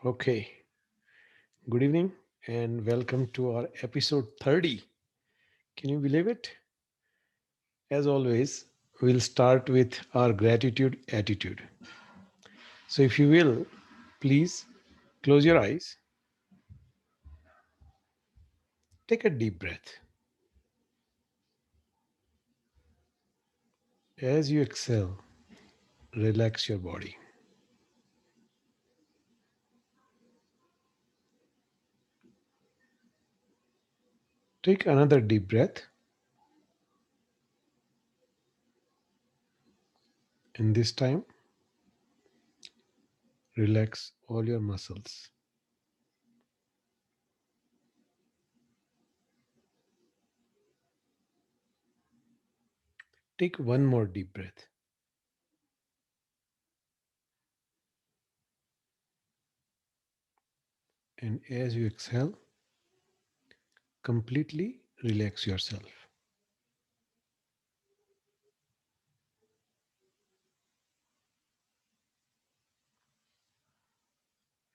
Okay, good evening and welcome to our episode 30. Can you believe it? As always, we'll start with our gratitude attitude. So, if you will, please close your eyes, take a deep breath. As you exhale, relax your body. Take another deep breath, and this time, relax all your muscles. Take one more deep breath, and as you exhale, completely relax yourself.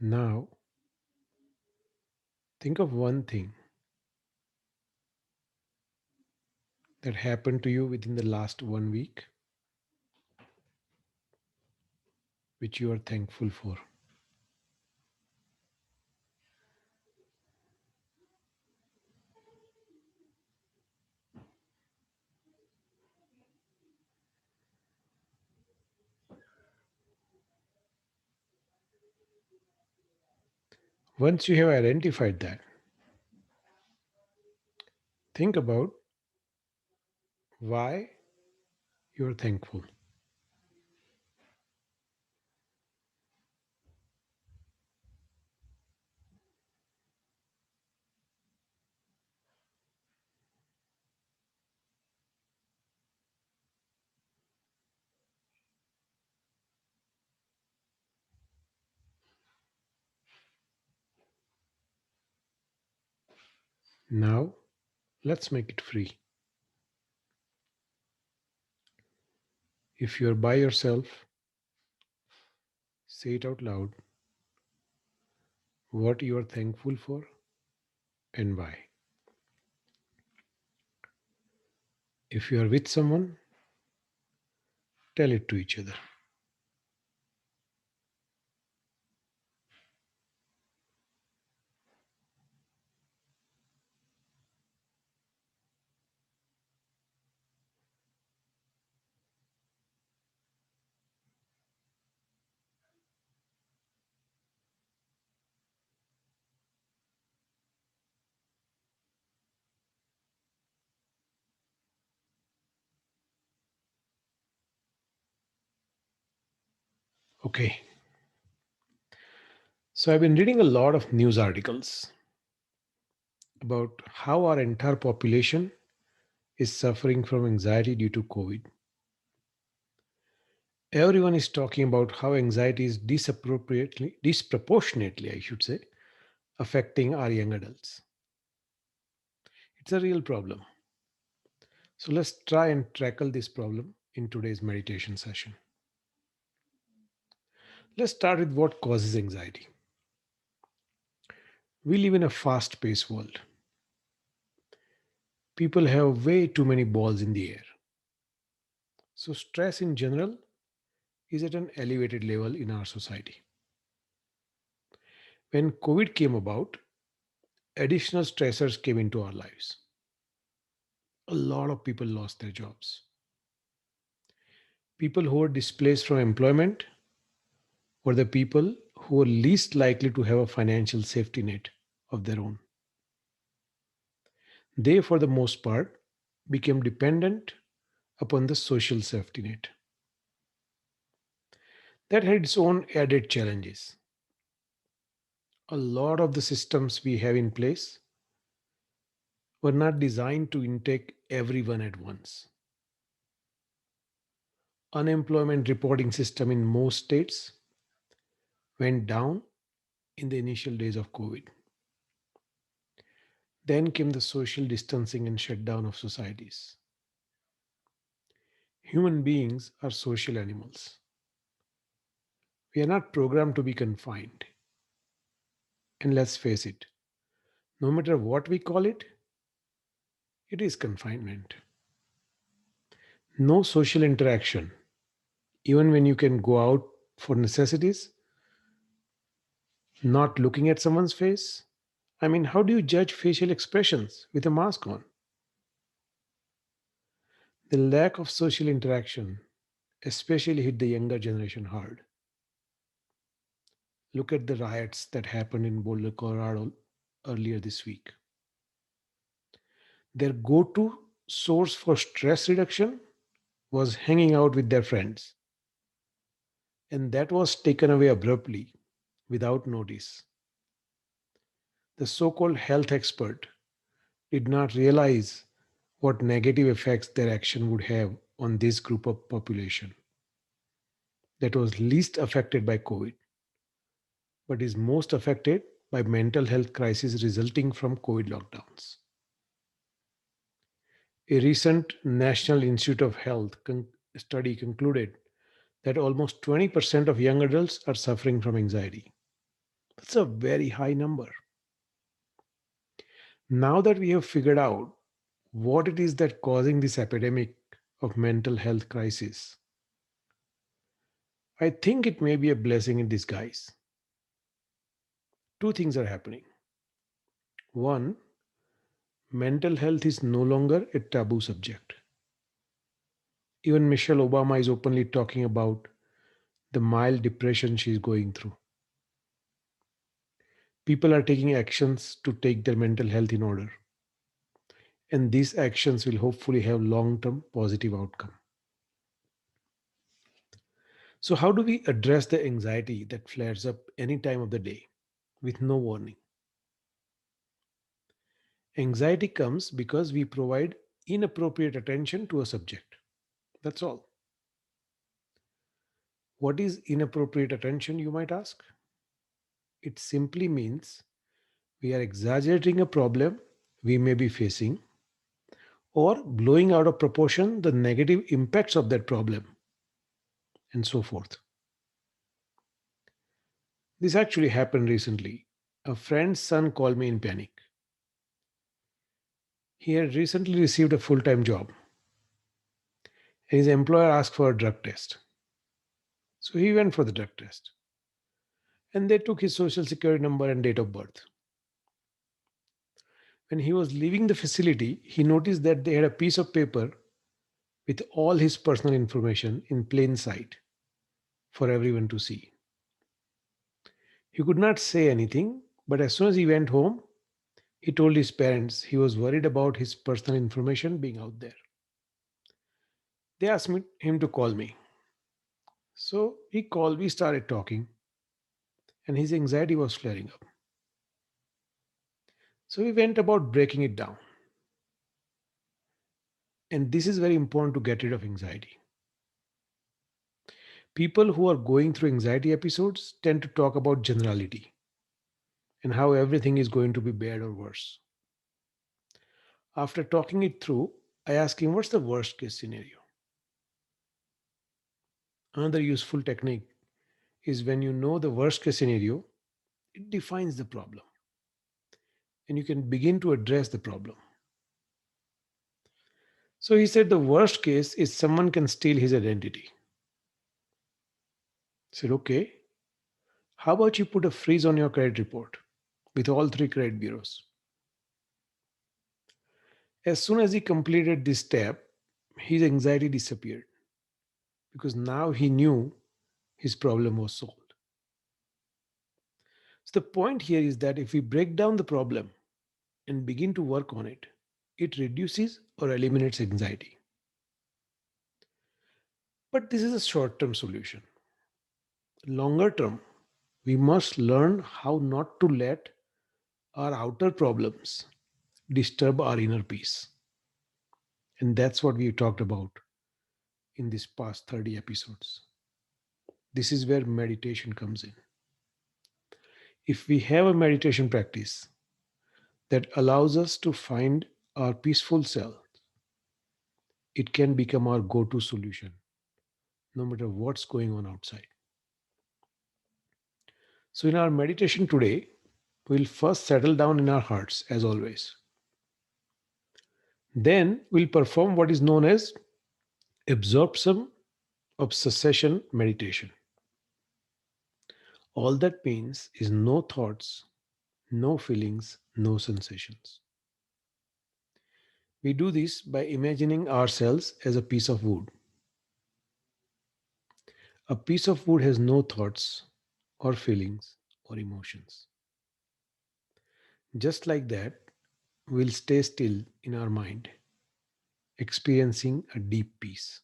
Now, think of one thing that happened to you within the last 1 week, which you are thankful for. Once you have identified that, think about why you are thankful. Now, let's make it free. If you are by yourself, say it out loud what you are thankful for and why. If you are with someone, tell it to each other. Okay, so I've been reading a lot of news articles about how our entire population is suffering from anxiety due to COVID. Everyone is talking about how anxiety is disproportionately, I should say, affecting our young adults. It's a real problem. So let's try and tackle this problem in today's meditation session. Let's start with what causes anxiety. We live in a fast paced world. People have way too many balls in the air. So, stress in general is at an elevated level in our society. When COVID came about, additional stressors came into our lives. A lot of people lost their jobs. People who were displaced from employment were the people who were least likely to have a financial safety net of their own. They, for the most part, became dependent upon the social safety net. That had its own added challenges. A lot of the systems we have in place were not designed to intake everyone at once. Unemployment reporting system in most states went down in the initial days of COVID. Then came the social distancing and shutdown of societies. Human beings are social animals. We are not programmed to be confined. And let's face it, no matter what we call it, it is confinement. No social interaction, even when you can go out for necessities, not looking at someone's face. I mean, how do you judge facial expressions with a mask on? The lack of social interaction especially hit the younger generation hard. Look at the riots that happened in Boulder, Colorado earlier this week. Their go to source for stress reduction was hanging out with their friends, and that was taken away abruptly without notice. The so called health expert did not realize what negative effects their action would have on this group of population that was least affected by COVID, but is most affected by mental health crises resulting from COVID lockdowns. A recent National Institute of Health study concluded that almost 20% of young adults are suffering from anxiety. That's a very high number. Now that we have figured out what it is that causing this epidemic of mental health crisis, I think it may be a blessing in disguise. Two things are happening. One, mental health is no longer a taboo subject. Even Michelle Obama is openly talking about the mild depression she is going through. People are taking actions to take their mental health in order, and these actions will hopefully have long-term positive outcome. So how do we address the anxiety that flares up any time of the day with no warning? Anxiety comes because we provide inappropriate attention to a subject. That's all. What is inappropriate attention, you might ask? It simply means we are exaggerating a problem we may be facing or blowing out of proportion the negative impacts of that problem, and so forth. This actually happened recently. A friend's son called me in panic. He had recently received a full time job, and his employer asked for a drug test. So he went for the drug test, and they took his social security number and date of birth. When he was leaving the facility, he noticed that they had a piece of paper with all his personal information in plain sight for everyone to see. He could not say anything, but as soon as he went home, he told his parents he was worried about his personal information being out there. They asked him to call me. So he called, we started talking, and his anxiety was flaring up. So we went about breaking it down. And this is very important to get rid of anxiety. People who are going through anxiety episodes tend to talk about generality and how everything is going to be bad or worse. After talking it through, I asked him, what's the worst case scenario? Another useful technique is when you know the worst case scenario, it defines the problem and you can begin to address the problem. So he said the worst case is someone can steal his identity. I said, okay, how about you put a freeze on your credit report with all three credit bureaus? As soon as he completed this step, his anxiety disappeared because now he knew his problem was solved. So the point here is that if we break down the problem and begin to work on it, it reduces or eliminates anxiety. But this is a short term solution. Longer term, we must learn how not to let our outer problems disturb our inner peace. And that's what we talked about in this past 30 episodes. This is where meditation comes in. If we have a meditation practice that allows us to find our peaceful self, it can become our go to solution no matter what's going on outside. So, in our meditation today, we'll first settle down in our hearts, as always. Then we'll perform what is known as absorption of cessation meditation. All that means is no thoughts, no feelings, no sensations. We do this by imagining ourselves as a piece of wood. A piece of wood has no thoughts or feelings or emotions. Just like that, we'll stay still in our mind, experiencing a deep peace.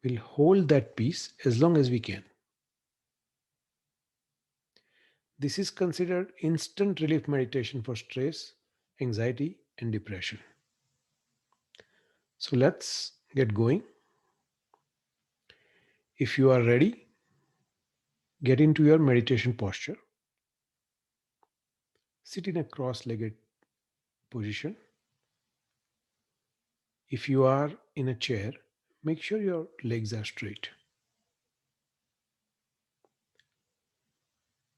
We'll hold that peace as long as we can. This is considered instant relief meditation for stress, anxiety, and depression. So let's get going. If you are ready, get into your meditation posture. Sit in a cross legged position. If you are in a chair, make sure your legs are straight.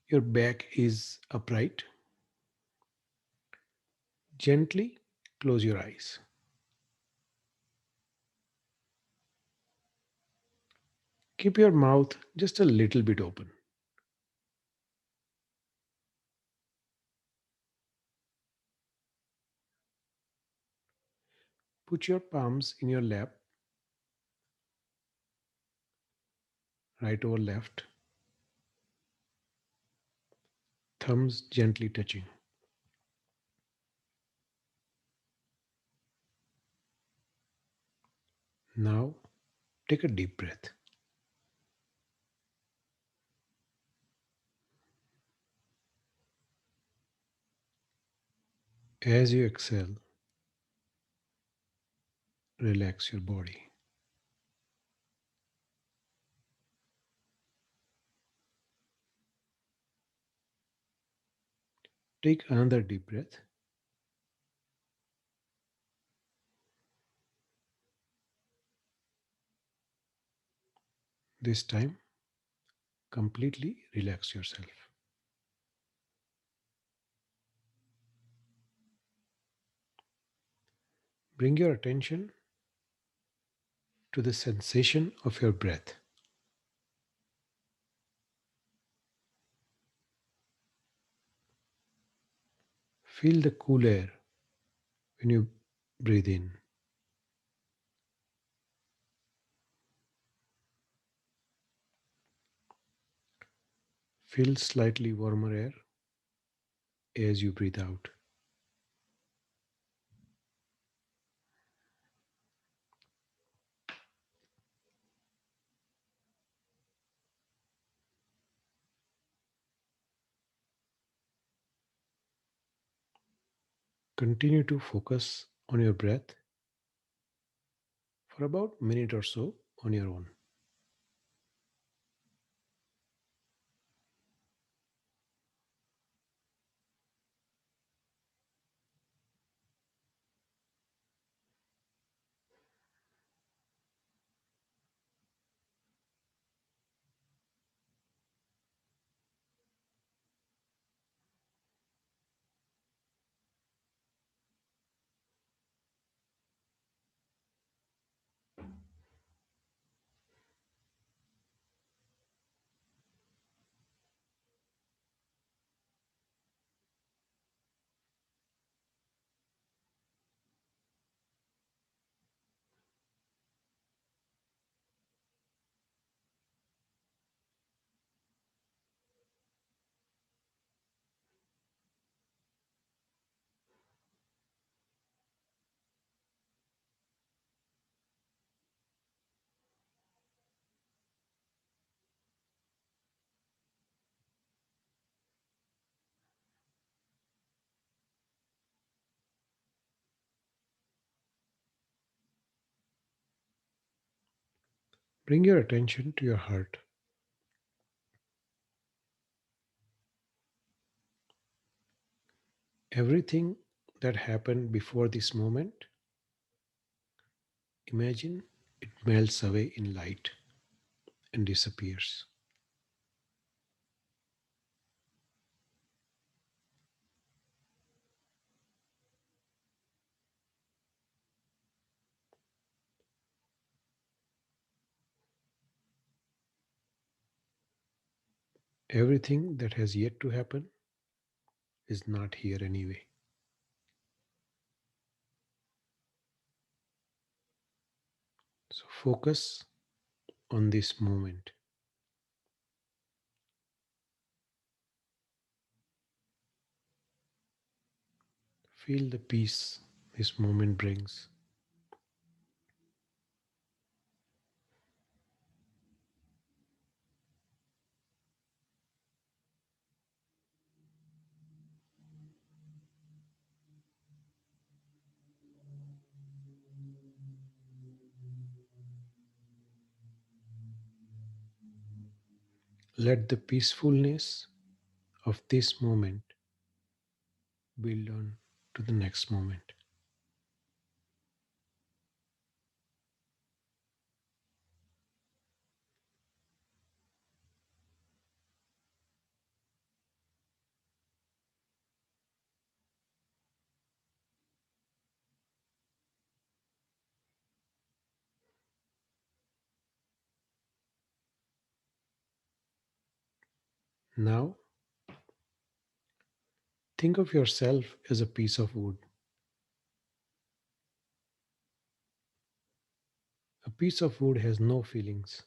Your back is upright. Gently close your eyes. Keep your mouth just a little bit open. Put your palms in your lap, right over left, thumbs gently touching. Now take a deep breath. As you exhale, relax your body. Take another deep breath. This time, completely relax yourself. Bring your attention to the sensation of your breath. Feel the cool air when you breathe in. Feel slightly warmer air as you breathe out. Continue to focus on your breath for about a minute or so on your own. Bring your attention to your heart. Everything that happened before this moment, imagine it melts away in light and disappears. Everything that has yet to happen is not here anyway. So focus on this moment. Feel the peace this moment brings. Let the peacefulness of this moment build on to the next moment. Now, think of yourself as a piece of wood. A piece of wood has no feelings,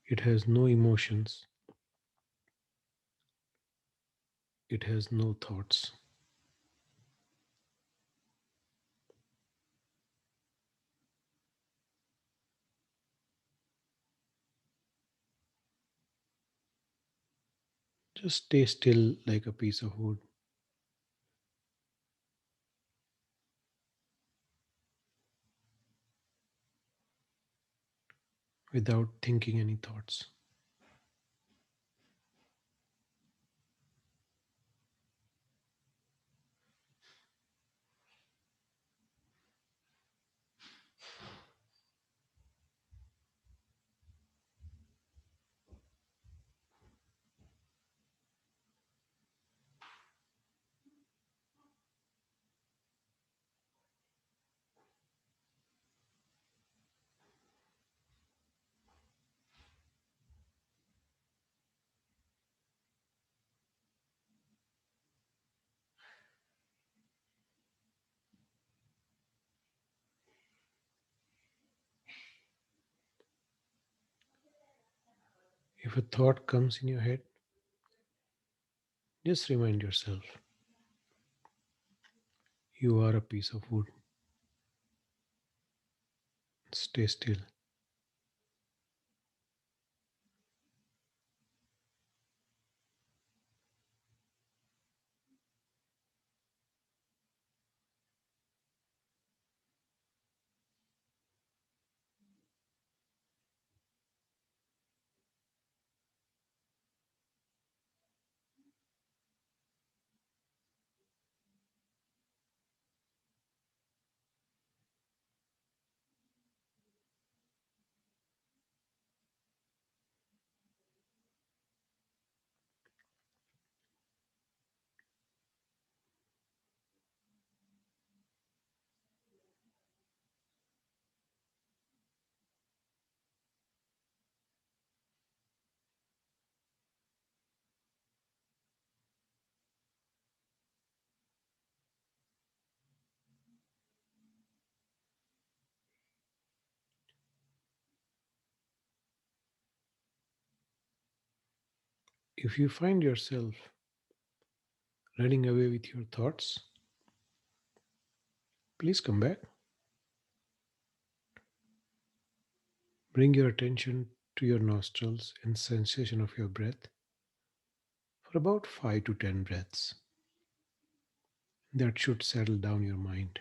it has no emotions, it has no thoughts. Just stay still like a piece of wood without thinking any thoughts. If a thought comes in your head, just remind yourself you are a piece of wood. Stay still. If you find yourself running away with your thoughts, please come back. Bring your attention to your nostrils and sensation of your breath for about 5 to 10 breaths. That should settle down your mind.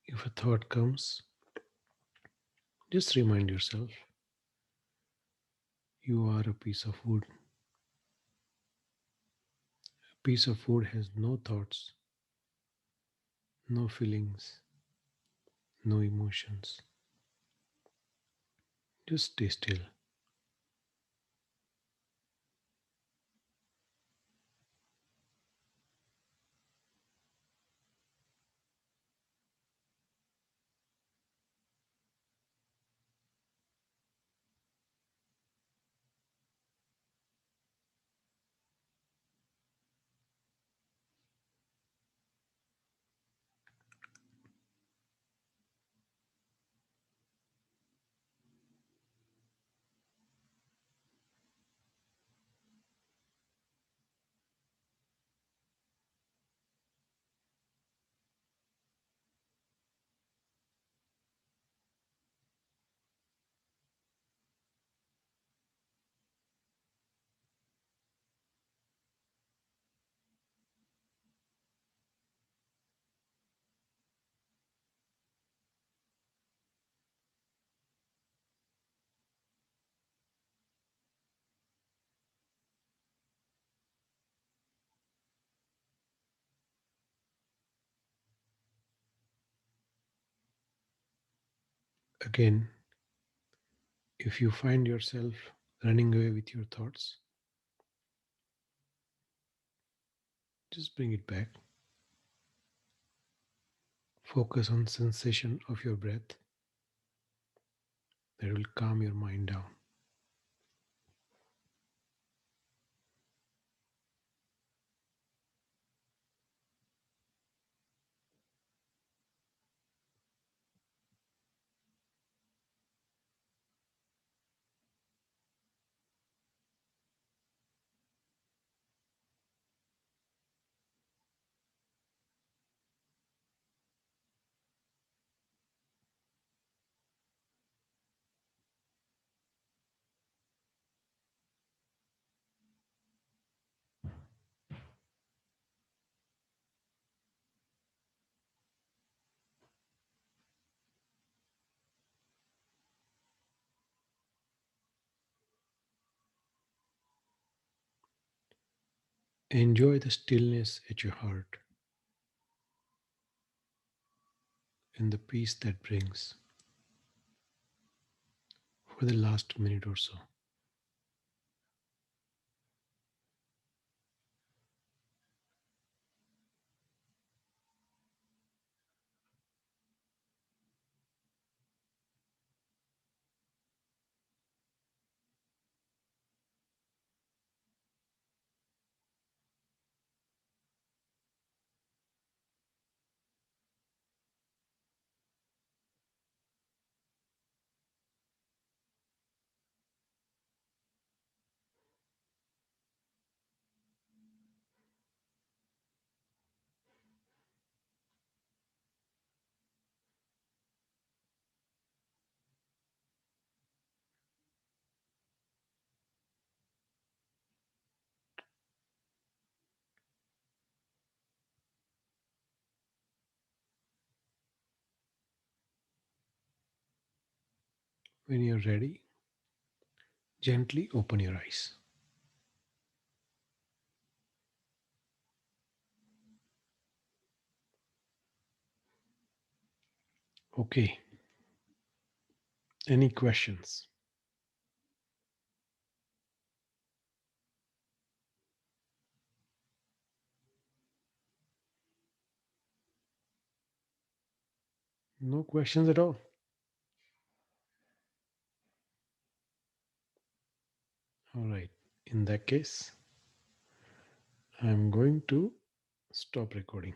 If a thought comes, just remind yourself you are a piece of wood. A piece of wood has no thoughts, no feelings, no emotions. Just stay still. Again, if you find yourself running away with your thoughts, just bring it back. Focus on sensation of your breath that will calm your mind down. Enjoy the stillness at your heart and the peace that brings for the last minute or so. When you're ready, gently open your eyes. Okay, any questions? No questions at all. All right, in that case, I'm going to stop recording.